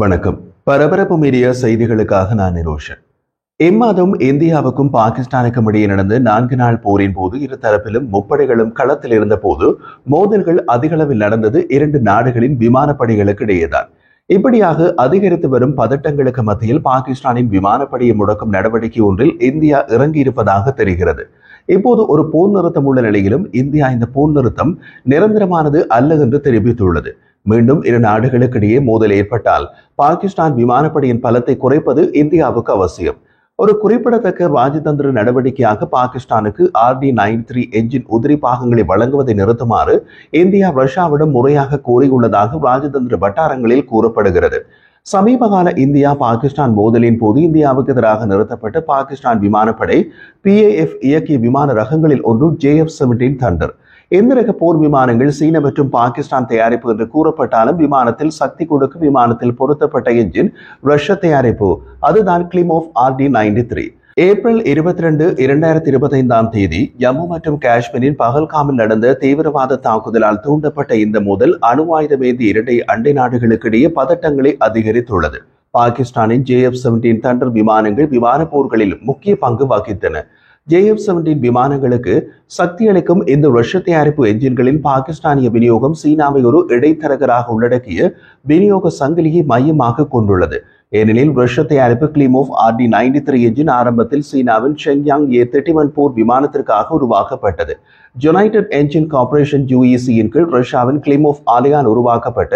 வணக்கம். பரபரப்பு மீடியா செய்திகளுக்காக நான் நிரோஷன். இம்மாதம் இந்தியாவுக்கும் பாகிஸ்தானுக்கும் இடையே நடந்த 4 நாள் போரின் போது இரு தரப்பிலும் முப்படைகளும் களத்தில் இருந்த போது மோதல்கள் அதிகளவில் நடந்தது இரண்டு நாடுகளின் விமானப்படைகளுக்கு இடையேதான். இப்படியாக அதிகரித்து வரும் பதட்டங்களுக்கு மத்தியில் பாகிஸ்தானின் விமானப்படையை முடக்கும் நடவடிக்கை ஒன்றில் இந்தியா இறங்கியிருப்பதாக தெரிகிறது. இப்போது ஒரு போர் நிறுத்தம் உள்ள நிலையிலும் இந்தியா இந்த போர் நிறுத்தம் நிரந்தரமானது அல்ல என்று தெரிவித்துள்ளது. மீண்டும் இரு நாடுகளுக்கிடையே மோதல் ஏற்பட்டால் பாகிஸ்தான் விமானப்படையின் பலத்தை குறைப்பது இந்தியாவுக்கு அவசியம். ஒரு குறிப்பிடத்தக்க ராஜதந்திர நடவடிக்கையாக பாகிஸ்தானுக்கு RD-93 என்ஜின் உதிரி பாகங்களை வழங்குவதை நிறுத்துமாறு இந்தியா ரஷ்யாவிடம் முறையாக கோரியுள்ளதாக ராஜதந்திர வட்டாரங்களில் கூறப்படுகிறது. சமீபகால இந்தியா பாகிஸ்தான் மோதலின் போது இந்தியாவுக்கு எதிராக நிறுத்தப்பட்ட பாகிஸ்தான் விமானப்படை PAF இயக்கிய விமான ரகங்களில் ஒன்று JF-17 தண்டர். இந்த ரக போர் விமானங்கள் சீன மற்றும் பாகிஸ்தான் தயாரிப்பு என்று கூறப்பட்டாலும் விமானத்தில் சக்தி கொடுக்கும் விமானத்தில் பொருத்தப்பட்ட என்ஜின் ரஷ்ய தயாரிப்பு. அதுதான் கிளிமோவ் RD-93. ஏப்ரல் 22, 2025 ஜம்மு மற்றும் காஷ்மீரின் பகல்காமில் நடந்த தீவிரவாத தாக்குதலால் தூண்டப்பட்ட இந்த மோதல் அணு ஆயுதமேந்தி இரண்டை அண்டை நாடுகளுக்கு இடையே பதட்டங்களை அதிகரித்துள்ளது. பாகிஸ்தானின் JF-17 தண்டர் விமானங்கள் விமான போர்களில் முக்கிய பங்கு வகித்தன. JF-17 விமானங்களுக்கு சக்தி அளிக்கும் இந்த ரஷ்ய தயாரிப்பு என்ஜின்களின் பாகிஸ்தானிய விநியோகம் சீனாவை ஒரு இடைத்தரகராக உள்ளடக்கிய விநியோக சங்கிலியை மையமாக கொண்டுள்ளது. ஏனெனில் ரஷ்ய தயாரிப்பு கிளிமோவ் RD-93 என்ஜின் ஆரம்பத்தில் சீனாவின் ஷென்யாங் A-31 போர் விமானத்திற்காக உருவாக்கப்பட்டது. யுனைடெட் என்ஜின் கார்ப்பரேஷன் UEC-யின் கீழ் ரஷ்யாவின் கிளிமோவ் ஆலையால் உருவாக்கப்பட்ட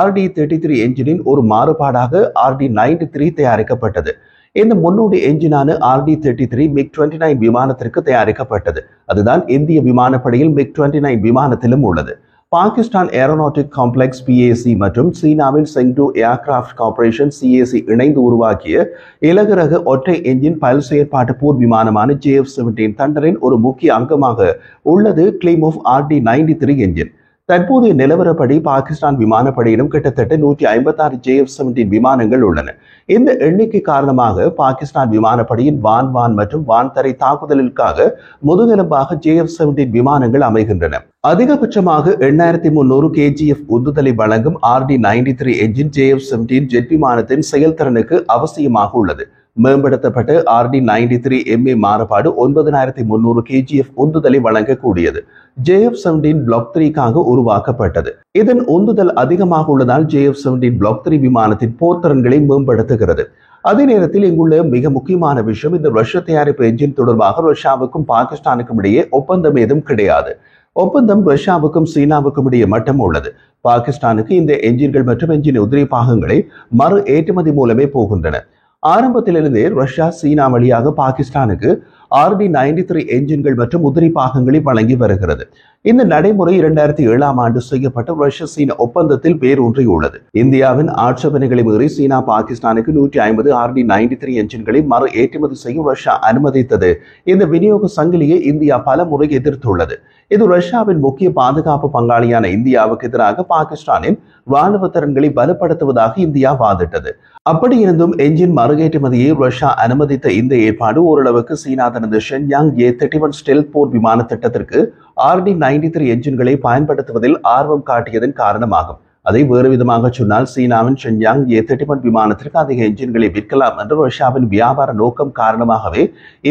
RD-33 என்ஜினின் ஒரு மாறுபாடாக RD-93 தயாரிக்கப்பட்டது. இந்த முன்னோடி என்ஜினான RD-33 MiG-29 விமானத்திற்கு தயாரிக்கப்பட்டது. அதுதான் இந்திய விமானப்படையில் MiG-29 விமானத்திலும் உள்ளது. பாகிஸ்தான் ஏரோநாட்டிக் காம்ப்ளெக்ஸ் PAC மற்றும் சீனாவின் செங்டு ஏர்கிராப்ட் கார்ப்பரேஷன் CAC இணைந்து உருவாக்கிய இலகு ரக ஒற்றை என்ஜின் பல் செயற்பாட்டு போர் விமானமான JF-17 தண்டரின் ஒரு முக்கிய அங்கமாக உள்ளது கிளிமோவ் RD-93 என்ஜின். தற்போதைய நிலவரப்படி பாகிஸ்தான் விமானப்படையிடம் கிட்டத்தட்ட 156 JF-17 விமானங்கள் உள்ளன. இந்த எண்ணிக்கை காரணமாக பாகிஸ்தான் விமானப்படையின் வான் மற்றும் வான்தரை தாக்குதலுக்காக முதுகெலும்பாக JF-17 விமானங்கள் அமைகின்றன. அதிகபட்சமாக 8300 kgf உந்துதலை வழங்கும் RD-93 என்ஜின் JF-17 ஜெட் விமானத்தின் செயல்திறனுக்கு அவசியமாக உள்ளது. மேம்படுத்தப்பட்ட RD-93 MA மாறுபாடு 9300 kgf உந்துதலை வழங்கக்கூடியது. JF-17 Block 3க்காக உருவாக்கப்பட்டது. இதன் உந்துதல் அதிகமாக உள்ளதால் JF-17 Block 3 விமானத்தின் போர்த்திறன்களை மேம்படுத்துகிறது. அதே நேரத்தில் இங்குள்ள மிக முக்கியமான விஷயம், இந்த ரஷ்ய தயாரிப்பு என்ஜின் தொடர்பாக ரஷ்யாவுக்கும் பாகிஸ்தானுக்கும் இடையே ஒப்பந்தம் ஏதும் கிடையாது. ஒப்பந்தம் ரஷ்யாவுக்கும் சீனாவுக்கும் இடையே மட்டும் உள்ளது. பாகிஸ்தானுக்கு இந்த என்ஜின்கள் மற்றும் என்ஜின் உதிரி பாகங்களை மறு ஏற்றுமதி மூலமே போகின்றன. ஆரம்பத்திலிருந்தே ரஷ்யா சீனா வழியாக பாகிஸ்தானுக்கு RD-93 என்ஜின்கள் மற்றும் உதிரி பாகங்களை வழங்கி வருகிறது. இந்த நடைமுறை 2007ஆம் ஆண்டு செய்யப்பட்ட ரஷ்ய சீன ஒப்பந்தத்தில் வேரூன்றியுள்ளது. இந்தியாவின் ஆட்சேபனைகளை மீறி சீனா பாகிஸ்தானுக்கு 150 RD-93 என்ஜின்களை மறு ஏற்றுமதி செய்ய ரஷ்யா அனுமதித்தது. இந்த விநியோக சங்கிலியை இந்தியா பல முறை எதிர்த்துள்ளது. இது ரஷ்யாவின் முக்கிய பாதுகாப்பு பங்காளியான இந்தியாவுக்கு எதிராக பாகிஸ்தானின் ராணுவ திறன்களை பலப்படுத்துவதாக இந்தியா வாதிட்டது. அப்படி இருந்தும் என்ஜின் மறு ஏற்றுமதியை ரஷ்யா அனுமதித்த இந்த ஏற்பாடு ஓரளவுக்கு சீனா தனது ஷென்யாங் A-31 ஸ்டெல்த் போர் விமான திட்டத்திற்கு RD-93 என்ஜின்களை பயன்படுத்துவதில் ஆர்வம் காட்டியதன் காரணமாகும். அதை வேறு விதமாக சொன்னால் சீனாவின் ஷென்யாங் A-31 விமானத்திற்கு அதிக என்ஜின்களை விற்கலாம் என்ற ரஷ்யாவின் வியாபார நோக்கம் காரணமாகவே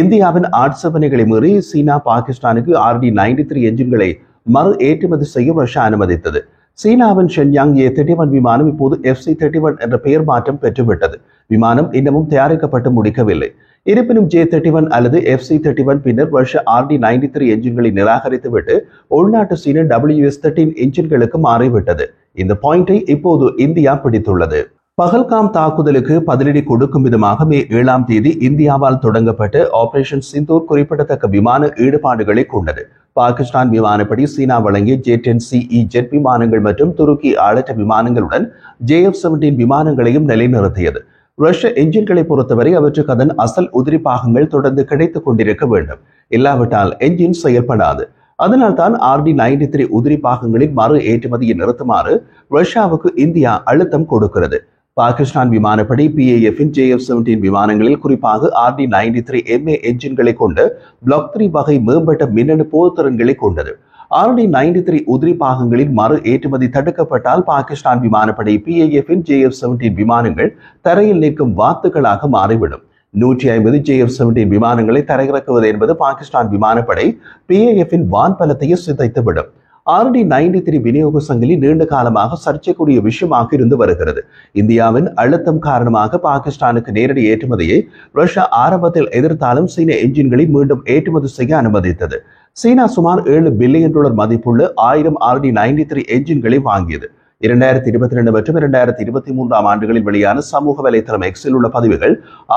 இந்தியாவின் ஆட்சேபனைகளை மீறி சீனா பாகிஸ்தானுக்கு RD-93 என்ஜின்களை மறு ஏற்றுமதி செய்ய ரஷ்யா அனுமதித்தது. சீனாவின் ஷென்யாங் A-31 விமானம் இப்போது FC-31 என்ற பெயர் மாற்றம் பெற்றுவிட்டது. விமானம் இன்னமும் தயாரிக்கப்பட்டு முடிக்கவில்லை. இருப்பினும் J-31 அல்லது FC-31 பின்னர் ரஷ்ய RD-93 என்ஜின்களை நிராகரித்துவிட்டு உள்நாட்டு சீன WS-13 என்ஜின்களுக்கு மாறிவிட்டது. இந்த பாயிண்டை இப்போது இந்தியா பிடித்துள்ளது. பகல்காம் தாக்குதலுக்கு பதிலடி கொடுக்கும் விதமாக மே 7ஆம் தேதி இந்தியாவால் தொடங்கப்பட்ட ஆபரேஷன் சிந்தூர் குறிப்பிடத்தக்க விமான ஈடுபாடுகளை கொண்டது. பாகிஸ்தான் விமானப்படி சீனா வழங்கிய J-10CE ஜெட் விமானங்கள் மற்றும் துருக்கி ஆளற்ற விமானங்களுடன் JF-17 விமானங்களையும் நிலைநிறுத்தியது. ரஷ்ய என்ஜின்களை பொறுத்தவரை அவற்றுக்கு அதன் அசல் உதிரி பாகங்கள் தொடர்ந்து கிடைத்துக் கொண்டிருக்க வேண்டும். இல்லாவிட்டால் என்ஜின் செயல்படாது. அதனால்தான் RD-93 உதிரி பாகங்களின் மறு ஏற்றுமதியை நிறுத்துமாறு ரஷ்யாவுக்கு இந்தியா அழுத்தம் கொடுக்கிறது. பாகிஸ்தான் விமானப்படை PAF-இன் JF-17 விமானங்களில் குறிப்பாக RD-93 MA என்ஜின்களை கொண்ட Block 3 வகை மேம்பட்ட மின்னணு போர்த்திறன்களை கொண்டது. RD-93 உதிரி பாகங்களின் மறு ஏற்றுமதி தடுக்கப்பட்டால் பாகிஸ்தான் விமானப்படை PAF-இன் JF-17 விமானங்கள் தரையில் நிற்கும் வாத்துகளாக மாறிவிடும். 150 JF-17 விமானங்களை தரையிறக்குவது என்பது பாகிஸ்தான் விமானப்படை PAF-இன் வான்பலத்தையே சிதைத்துவிடும். RD-93 விநியோக சங்கிலி நீண்ட காலமாக சர்ச்சைக்குரிய விஷயமாக இருந்து வருகிறது. இந்தியாவின் அழுத்தம் காரணமாக பாகிஸ்தானுக்கு நேரடி ஏற்றுமதியை ரஷ்யா ஆரம்பத்தில் எதிர்த்தாலும் சீன என்ஜின்களை மீண்டும் ஏற்றுமதி செய்ய அனுமதித்தது. சீனா சுமார் $7 பில்லியன் மதிப்புள்ள 1000 RD-93 என்ஜின்களை வாங்கியது. 2022 மற்றும் 2023 ஆண்டுகளில் வெளியான சமூக வலைத்தளம் எக்ஸில் உள்ள பதிவுகள்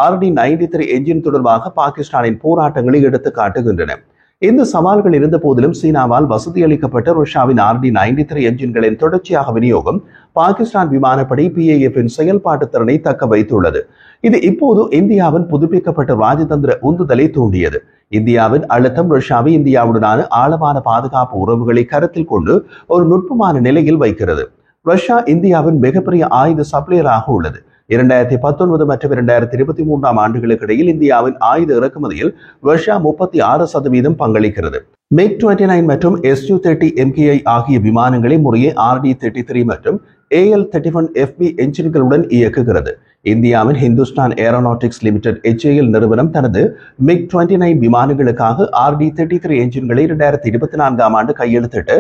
RD-93 என்ஜின் தொடர்பாக பாகிஸ்தானின் போராட்டங்களை எடுத்து காட்டுகின்றன. இந்த சவால்கள் இருந்த போதிலும் சீனாவால் வசதியளிக்கப்பட்ட ரஷ்யாவின் RD-93 என்ஜின்களின் தொடர்ச்சியாக விநியோகம் பாகிஸ்தான் விமானப்படை PAF-இன் செயல்பாட்டு திறனை தக்க வைத்துள்ளது. இது இப்போது இந்தியாவின் புதுப்பிக்கப்பட்ட ராஜதந்திர உந்துதலை தூண்டியது. இந்தியாவின் அழுத்தம் ரஷ்யாவை இந்தியாவுடனான ஆழமான பாதுகாப்பு உறவுகளை கருத்தில் கொண்டு ஒரு நுட்பமான நிலையில் வைக்கிறது. ரஷ்யா இந்தியாவின் மிகப்பெரிய ஆயுத சப்ளையராக உள்ளது. 2019 மற்றும் 2023 ஆண்டுகளுக்கு இடையில் இந்தியாவின் ஆயுத இறக்குமதியில் ரஷ்யா 36% பங்களிக்கிறது. MiG-29 மற்றும் Su-30 MKI ஆகிய விமானங்களை முறையே RD-33 மற்றும் AL-31FB என்ஜின்களுடன் இயக்குகிறது. இந்தியாவின் ஹிந்துஸ்தான் ஏரோநாட்டிக்ஸ் லிமிடெட் HAL நிறுவனம் தனது MiG-29 விமானங்களுக்காக RD-33 என்ஜின்களை 2024 ஆண்டு கையெழுத்திட்டு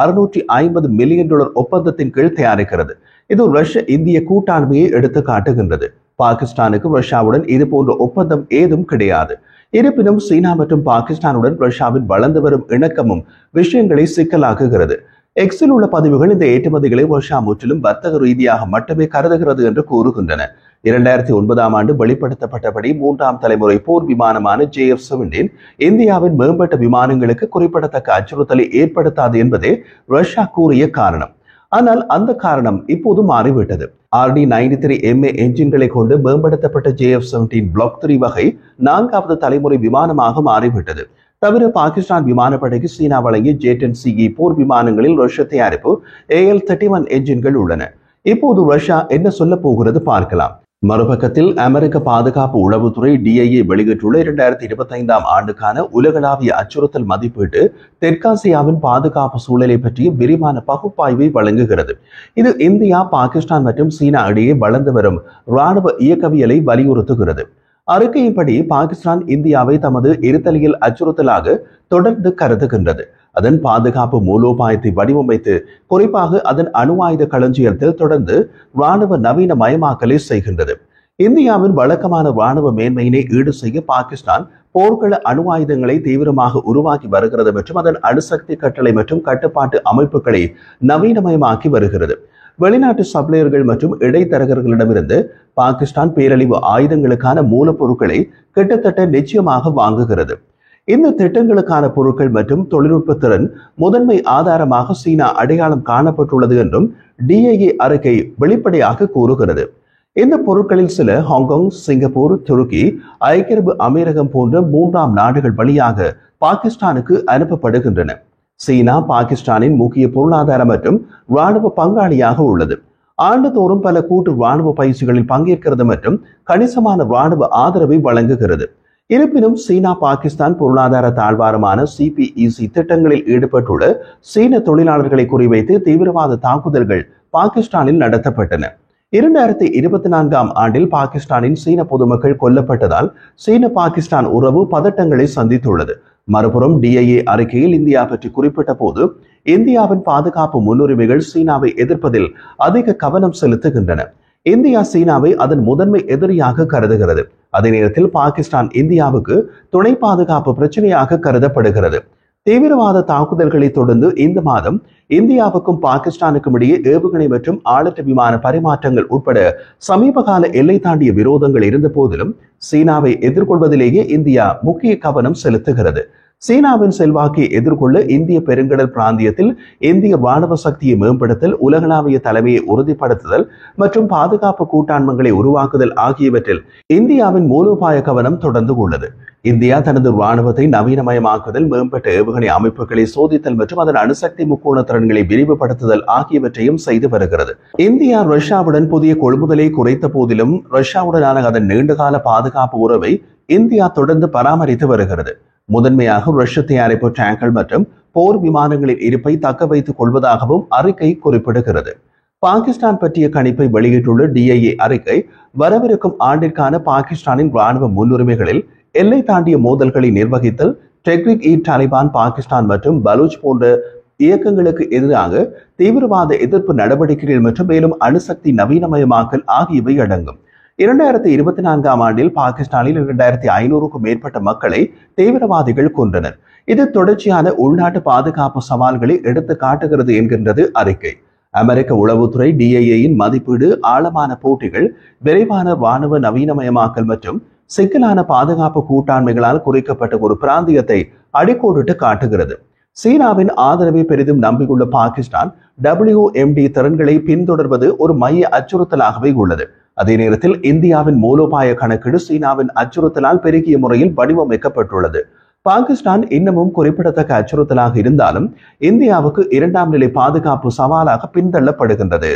$650 மில்லியன் ஒப்பந்தத்தின் கீழ் தயாரிக்கிறது. இது ரஷ்ய இந்திய கூட்டாண்மையை எடுத்து காட்டுகின்றது. பாகிஸ்தானுக்கு ரஷ்யாவுடன் இது போன்ற ஒப்பந்தம் ஏதும் கிடையாது. இருப்பினும் சீனா மற்றும் பாகிஸ்தானுடன் ரஷ்யாவின் வளர்ந்து வரும் இணக்கமும் விஷயங்களை சிக்கலாக்குகிறது. எக்ஸில் உள்ள பதிவுகள் இந்த ஏற்றுமதிகளை ரஷ்யா முற்றிலும் வர்த்தக ரீதியாக மட்டுமே கருதுகிறது என்று கூறுகின்றன. 2009 ஆண்டு வெளிப்படுத்தப்பட்டபடி 3ஆம் தலைமுறை போர் விமானமான JF-17 இந்தியாவின் மேம்பட்ட விமானங்களுக்கு குறிப்பிடத்தக்க அச்சுறுத்தலை ஏற்படுத்தாது என்பதே ரஷ்யா கூறிய காரணம். ஆனால் அந்த காரணம் இப்போது மாறிவிட்டது. RD-93 MA என்ஜின்களை கொண்டு மேம்படுத்தப்பட்ட JF-17 Block 3 வகை 4வது தலைமுறை விமானமாக மாறிவிட்டது. தவிர பாகிஸ்தான் விமானப்படைக்கு சீனா வழங்கிய J-10CE போர் விமானங்களில் ரஷ்ய தயாரிப்பு AL-31 என்ஜின்கள் உள்ளன. இப்போது ரஷ்யா என்ன சொல்ல போகிறது பார்க்கலாம். மறுபக்கத்தில் அமெரிக்க பாதுகாப்பு உளவுத்துறை DIA வெளியிட்டுள்ள 2025 ஆண்டுக்கான உலகளாவிய அச்சுறுத்தல் மதிப்பீட்டு தெற்காசியாவின் பாதுகாப்பு சூழலை பற்றிய விரிவான பகுப்பாய்வை வழங்குகிறது. இது இந்தியா, பாகிஸ்தான் மற்றும் சீனா இடையே வளர்ந்து வரும் இராணுவ இயக்கவியலை வலியுறுத்துகிறது. அறிக்கையின்படி பாகிஸ்தான் இந்தியாவை தமது இருத்தலியல் அச்சுறுத்தலாக தொடர்ந்து கருதுகின்றது. அதன் பாதுகாப்பு மூலோபாயத்தை வடிவமைத்து குறிப்பாக அதன் அணு ஆயுத களஞ்சியத்தில் தொடர்ந்து இராணுவ நவீன மயமாக்கலை செய்கின்றது. இந்தியாவின் வழக்கமான இராணுவ மேன்மையினை ஈடு செய்ய பாகிஸ்தான் போர்க்கள அணு ஆயுதங்களை தீவிரமாக உருவாக்கி வருகிறது மற்றும் அதன் அணுசக்தி கட்டளை மற்றும் கட்டுப்பாட்டு அமைப்புகளை நவீனமயமாக்கி வருகிறது. வெளிநாட்டு சப்ளையர்கள் மற்றும் இடைத்தரகர்களிடமிருந்து பாகிஸ்தான் பேரழிவு ஆயுதங்களுக்கான மூலப்பொருட்களை கிட்டத்தட்ட நிச்சயமாக வாங்குகிறது. இந்த திட்டங்களுக்கான பொருட்கள் மற்றும் தொழில்நுட்ப திறன் முதன்மை ஆதாரமாக சீனா அடையாளம் காணப்பட்டுள்ளது என்றும் DIA அறிக்கை வெளிப்படையாக கூறுகிறது. இந்த பொருட்களில் சில ஹாங்காங், சிங்கப்பூர், துருக்கி, ஐக்கிய அரபு அமீரகம் போன்ற 3ஆம் நாடுகள் வழியாக பாகிஸ்தானுக்கு அனுப்பப்படுகின்றன. சீனா பாகிஸ்தானின் முக்கிய பொருளாதார மற்றும் இராணுவ பங்காளியாக உள்ளது. ஆண்டுதோறும் பல கூட்டு இராணுவ பயிற்சிகளில் பங்கேற்கிறது மற்றும் கணிசமான இராணுவ ஆதரவை வழங்குகிறது. இருப்பினும் சீனா பாகிஸ்தான் பொருளாதார தாழ்வாரமான CPEC திட்டங்களில் ஈடுபட்டுள்ள சீன தொழிலாளர்களை குறிவைத்து தீவிரவாத தாக்குதல்கள் பாகிஸ்தானில் நடத்தப்பட்டன. 2024 ஆண்டில் பாகிஸ்தானின் சீன பொதுமக்கள் கொல்லப்பட்டதால் சீன பாகிஸ்தான் உறவு பதட்டங்களை சந்தித்துள்ளது. மறுபுறம் DIA அறிக்கையில் இந்தியா பற்றி குறிப்பிட்ட போது இந்தியாவின் பாதுகாப்பு முன்னுரிமைகள் சீனாவை எதிர்ப்பதில் அதிக கவனம் செலுத்துகின்றன. இந்தியா சீனாவை அதன் முதன்மை எதிரியாக கருதுகிறது. அதே நேரத்தில் பாகிஸ்தான் இந்தியாவுக்கு துணை பாதுகாப்பு பிரச்சனையாக கருதப்படுகிறது. தீவிரவாத தாக்குதல்களை தொடர்ந்து இந்த மாதம் இந்தியாவுக்கும் பாகிஸ்தானுக்கும் இடையே ஏவுகணை மற்றும் ஆளற்ற விமான பரிமாற்றங்கள் உட்பட சமீபகால எல்லை தாண்டிய விரோதங்கள் இருந்த போதிலும் சீனாவை எதிர்கொள்வதிலேயே இந்தியா முக்கிய கவனம் செலுத்துகிறது. சீனாவின் செல்வாக்கை எதிர்கொள்ள இந்திய பெருங்கடல் பிராந்தியத்தில் இந்திய ராணுவ சக்தியை மேம்படுத்தல், உலகளாவிய தலைமையை உறுதிப்படுத்துதல் மற்றும் பாதுகாப்பு கூட்டாண்மைகளை உருவாக்குதல் ஆகியவற்றில் இந்தியாவின் மூலோபாய கவனம் தொடர்ந்து உள்ளது. இந்தியா தனது ராணுவத்தை நவீனமயமாக்குதல், மேம்பட்ட ஏவுகணை அமைப்புகளை சோதித்தல் மற்றும் அதன் அணுசக்தி முக்கோண திறன்களை விரிவுபடுத்துதல் ஆகியவற்றையும் செய்து வருகிறது. இந்தியா ரஷ்யாவுடன் புதிய கொள்முதலை குறைத்த போதிலும் ரஷ்யாவுடனான அதன் நீண்டகால பாதுகாப்பு உறவை இந்தியா தொடர்ந்து பராமரித்து வருகிறது. முதன்மையாக ரஷ்ய தயாரிப்பு டேங்கர் மற்றும் போர் விமானங்களின் இருப்பை தக்க வைத்துக் கொள்வதாகவும் அறிக்கை குறிப்பிடுகிறது. பாகிஸ்தான் பற்றிய கணிப்பை வெளியிட்டுள்ள டிஐஏ அறிக்கை வரவிருக்கும் ஆண்டிற்கான பாகிஸ்தானின் ராணுவ முன்னுரிமைகளில் எல்லை தாண்டிய மோதல்களை நிர்வகித்தல், டெஹ்ரிக்-இ-தாலிபான் பாகிஸ்தான் மற்றும் பலூச் போன்ற இயக்கங்களுக்கு எதிராக தீவிரவாத எதிர்ப்பு நடவடிக்கைகள் மற்றும் மேலும் அணுசக்தி நவீனமயமாக்கல் ஆகியவை அடங்கும். 2024 ஆண்டில் பாகிஸ்தானில் 2500க்கும் மேற்பட்ட மக்களை தீவிரவாதிகள் கொன்றனர். இது தொடர்ச்சியான உள்நாட்டு பாதுகாப்பு சவால்களை எடுத்து காட்டுகிறது என்கின்றது அறிக்கை. அமெரிக்க உளவுத்துறை டிஐஏயின் மதிப்பீடு ஆழமான போட்டிகள், விரைவான ராணுவ நவீனமயமாக்கல் மற்றும் சிக்கலான பாதுகாப்பு கூட்டாண்மைகளால் குறிக்கப்பட்ட ஒரு பிராந்தியத்தை அடிக்கோடிட்டு காட்டுகிறது. சீனாவின் ஆதரவை பெரிதும் நம்பியுள்ள பாகிஸ்தான் WMD திறன்களை பின்தொடர்வது ஒரு மைய அச்சுறுத்தலாகவே உள்ளது. அதே நேரத்தில் இந்தியாவின் மூலோபாய கணக்கீடு சீனாவின் அச்சுறுத்தலால் பெருகிய முறையில் வடிவமைக்கப்பட்டுள்ளது. பாகிஸ்தான் இன்னமும் குறிப்பிடத்தக்க அச்சுறுத்தலாக இருந்தாலும் இந்தியாவுக்கு இரண்டாம் நிலை பாதுகாப்பு சவாலாக பின்தள்ளப்படுகின்றது.